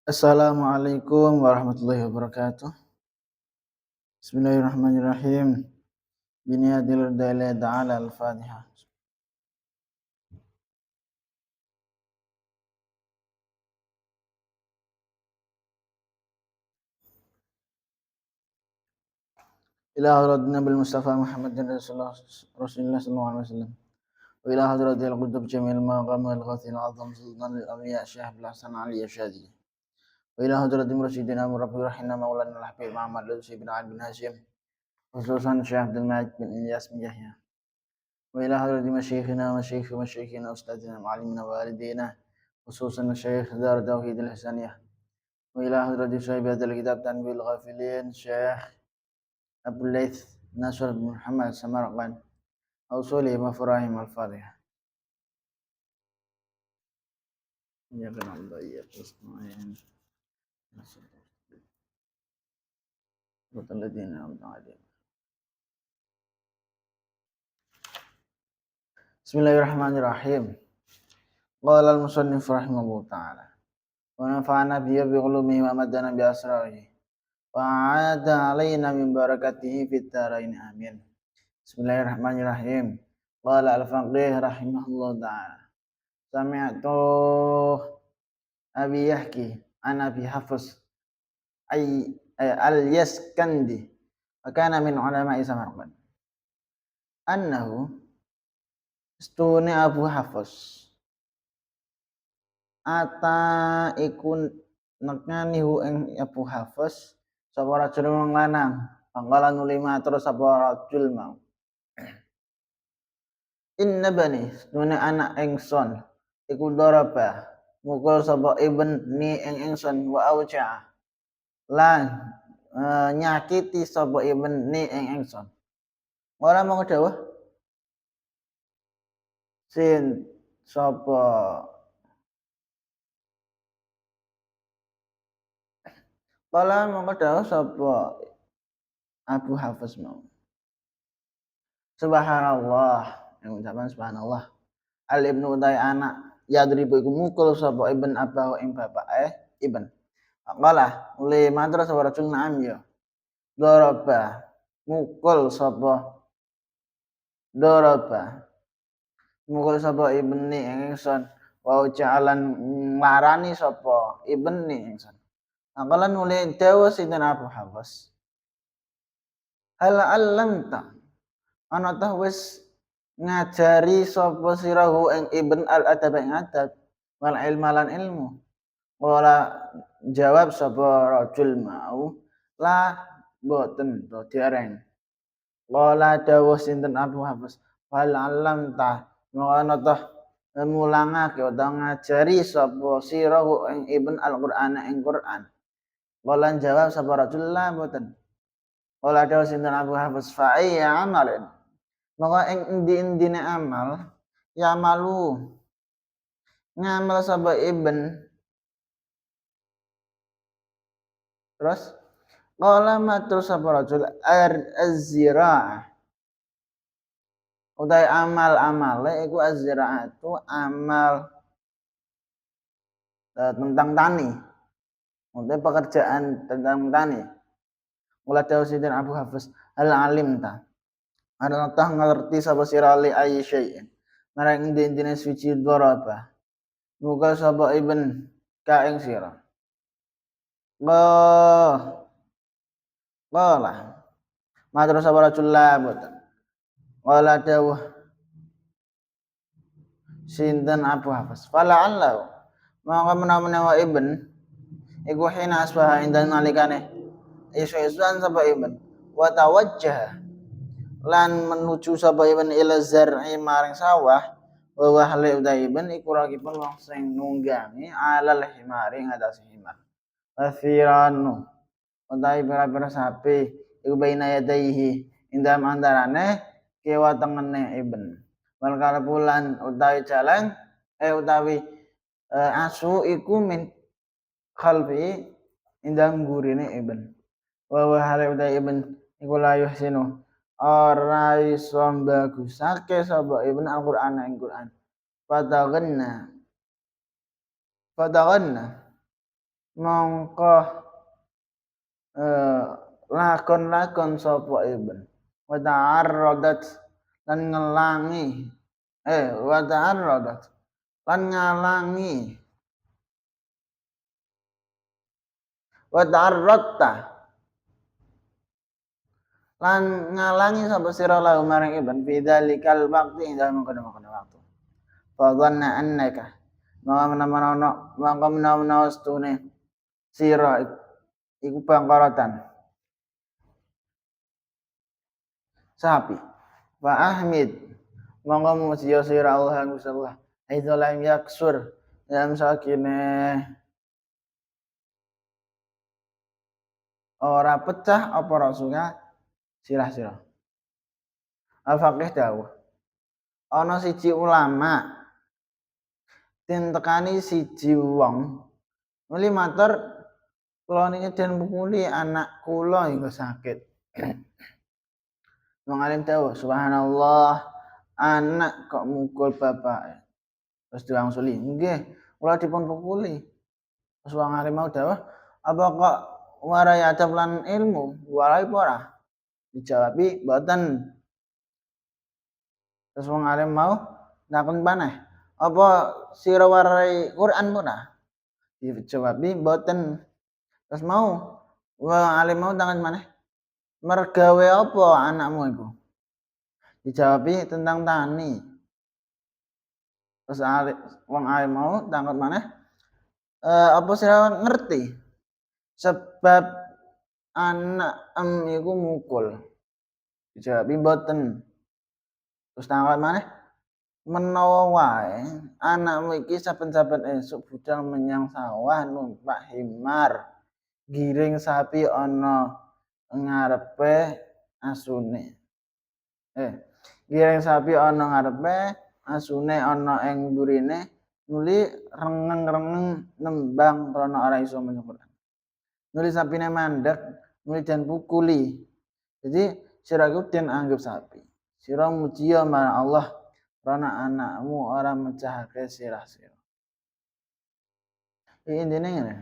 Assalamualaikum warahmatullahi wabarakatuh. Bismillahirrahmanirrahim. Biniyadillah ta'ala al-Fatihah. Ila hadratin Nabil Mustafa Muhammadin Rasulullah sallallahu alaihi wasallam. Wa ila hadratil qutub jamil maqam wal ghathil azam sultan lil awliya Syekh Abdul Hasan Ali Asyadili. Wa ila hadratim rasyidina murabbi rahina maulana al-habib Muhammad Lutfi bin Ali bin Hashim. Khususan Syekh Abdul Majid bin Ilyas bin Yahya. Wa ila hadrati masyayikhina masyayikhina ustadzina ma'alimina walidina. Khususan Syekh Dar Tauhid al-Hasaniyah. وإلى حضرة صاحب هذا الكتاب تنبيه الغافلين شيخ أبو الليث ناصر بن محمد سمرقند أوصولي مفراهيم الفاتحة. إياك نعبد وإياك نستعين صراط الذين أنعمت عليهم. بسم الله الرحمن الرحيم. قال المصنف رحمه الله تعالى ونفعنا به بعلومه ومدنا بأسراره وعاد علينا من بركاته في الدارين آمين. Bismillahirrahmanirrahim. Qala al-faqih rahimahullah ta'ala. Sami'tu Abi Yahki an Abi Hafiz al-Yaskandi wa kana min ulama'i Samarqand. Annahu istuni Abu Hafiz ata ikun nekanihu ing Abu Hafiz sapa rajul wong lanang pangkala nulima terus sapa rajul mau inna bani nune anak ingsun iku daraba mukul sapa ibni ing ingsun wa auja lan nyakiti sapa ibni ing ingsun ora mung dawuh sin sapa kala mung dawuh sapa Abu Hafiz mau subhanallah yang ucapan subhanallah al ibnu utai anak yadribu iku mukul sapa ibn abahu ing bapake ibn qala uli mantra sapa rajul na'am ya daraba mukul sapa daraba mukul sapa ibni ing ingsun wa ja'alan nglarani sapa ibni ingsun qala nuli dawa sinten Abu Hafiz hal alamta ana ta wis ngajari sapa sirahu ing ibn al adab ing adab wal ilma lan ilmu ora jawab sapa rajul mau la boten to diareng qala dawuh sinten Abu Hafiz wal alam ta ngono to mulangake utawa ngajari sapa sirahu ing ibn al Qur'an ing Qur'an qala jawab sapa rajul la boten qala dawuh sinten Abu Hafiz fa ayya amalin maka ing endi-endine amal ya malu ngamal sapa ibn terus qala matur sapa rajul az-ziraah utai amal-amale iku az-ziraatu amal tentang tani utai pekerjaan tentang tani mula dawuh sinten Abu Hafiz al alim ta ana tah ngerti sapa sira li ayyi syai'in marang endi-endine suci daraba muga sapa ibn ka ing sira qala matur sapa rajul la boten qala dawuh sinten Abu Hafiz fala allahu maka menawa ibn iku hina asbaha indan nalikane isu-isuan sapa ibn wa tawajjaha lan menuju sapa ibn ila zar'i maring sawah wa wahli utai ibn iku rakipun wong sing nunggangi alal himari ngatasi himar asiranu utai pira-pira sapi iku baina yadaihi indam antarane kiwa tengene ibn wal karpulan utawi jalan utawi asu iku min khalfi indam gurine ibn wa wahli utai ibn iku la yuhsinu ora iso bagusake sapa ibn Al-Qur'an ing Qur'an fataganna mongko lakon-lakon sapa ibn wa ta'arradat lan ngelangi wa ta'arradat lan ngalangi wa ta'arradta lan ngalangi sapa sira lahu marang ibn fi dzalikal waqti ing dalem kono-kono waktu fa dhanna annaka maka menawa wastune sira iku bangkaratan sapi wa ahmid monggo mujiya sira Allah ngusallah aizalam yaksur dalam sakine ora pecah apa rasulnya sirah-sirah. Al-Faqih dawuh ana siji ulama tintekani siji wong muli matur kula niki den pukuli anak kula iku sakit. Wong alim dawuh subhanallah anak kok mukul bapake. Terus diwangsuli, nggih kula dipun pukuli. Terus wong alim mau dawuh apa kok warai adab lan ilmu warai ora? Dijawabi mboten. Terus wong alim mau takon maneh, apa sira warai Quran ora? Dijawabi mboten. Terus mau wong alim mau takon maneh, mergawe apa anakmu iku? Dijawabi tentang tani. Terus wong alim mau takon maneh, apa sira ngerti sebab anak iku mukul? Dijawabi mboten. Terus takon maneh, menawa wae anakmu iki saben-saben esuk budal menyang sawah numpak himar giring sapi ana ngarepe asune giring sapi ana ngarepe asune ana ing mburine nuli rengeng-rengeng nembang krana ora iso maca Quran nuli sapine mandeg nuli den pukuli jadi sira iku den anggap sapi sira mujiya marang Allah karena anakmu orang mecahake sirah-sirah. Ini intinya ngene.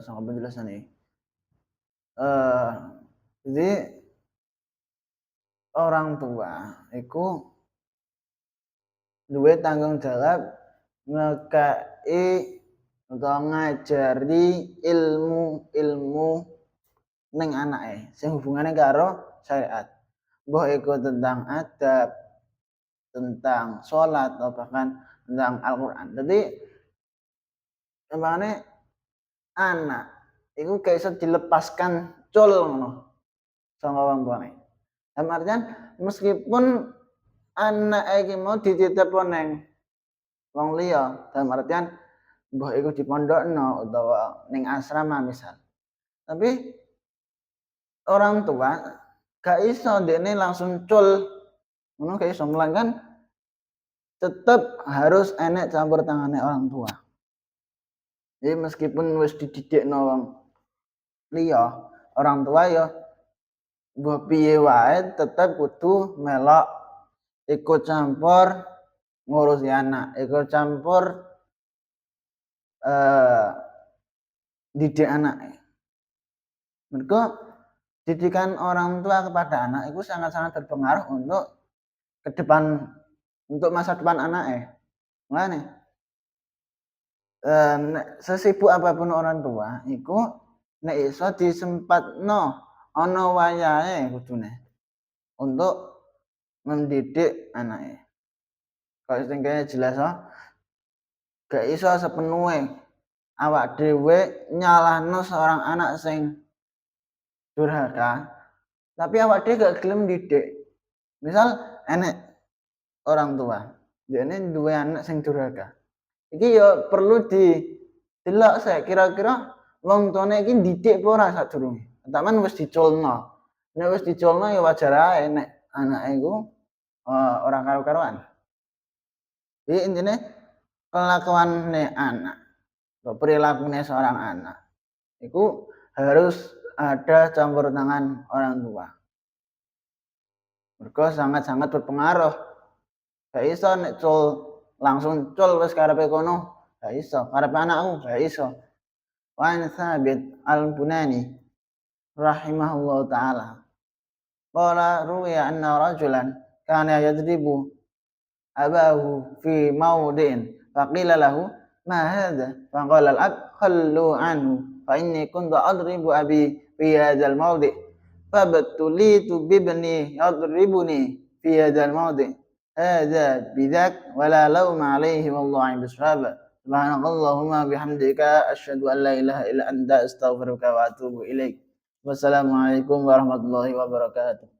Sama penjelasan ini. Jadi orang tua itu duwe tanggung jawab ngekei atau ngajari ilmu ning anake sing hubungane karo syariat. Mbah iku tentang adab, tentang sholat atau bahkan tentang Al-Quran. Jadi makanya anak itu kayak bisa dilepaskan col sama orang tuanya. Dalam artian meskipun anak iki mau dititip neng wong liya, dalam artian mbah iku di pondokno utawa ning asrama misal. Tapi orang tua gak iso dene langsung col ngono gak iso melainkan tetap harus enek campur tangannya orang tua. Jadi meskipun wis dididik wong liya, orang tua ya mbok piye wae tetap kudu melok ikut campur ngurusi anak, ikut campur didik anak. Mergo didikan orang tua kepada anak itu sangat-sangat berpengaruh untuk ke depan untuk masa depan anaknya. Makanya sesibuk apapun orang tua iku nek iso disempatno ana wayahe kudune untuk mendidik anaknya. Kalau sing jelas gak iso sepenuhe awak dhewe nyalahno seorang anak sing durhaka, tapi awak dhewe gak gelem didik. Misal enek orang tua, dene duwe anak sing durhaka. Iki ya perlu didelok sik kira-kira wong tuane iki didik apa ora sadurunge. Taman wis diculno. Nek wis diculno ya wajar ae nek anake iku ora karo-karoan. Jadi intine kelakuane anak, perilakunya seorang anak itu harus ada campur tangan orang tua. Mergo sangat-sangat berpengaruh. Gak iso nek langsung cul wis karepe kono, gak iso. Karepe anakku gak iso. وعن ثابت البناني رحمه الله تعالى قال روي أن رجلا كان يضرب أباه في موضع فقيل له ما هذا فقال الأب خلوا عنه فإني كنت أضرب أبي في هذا الموضع فابتليت بابني يضربني في هذا الموضع هذا بذاك ولا لوم عليه والله بالصواب سبحانك اللهم بحمدك أشهد أن لا إله إلا أنت أستغفرك وأتوب إليك. Wassalamualaikum warahmatullahi wabarakatuh.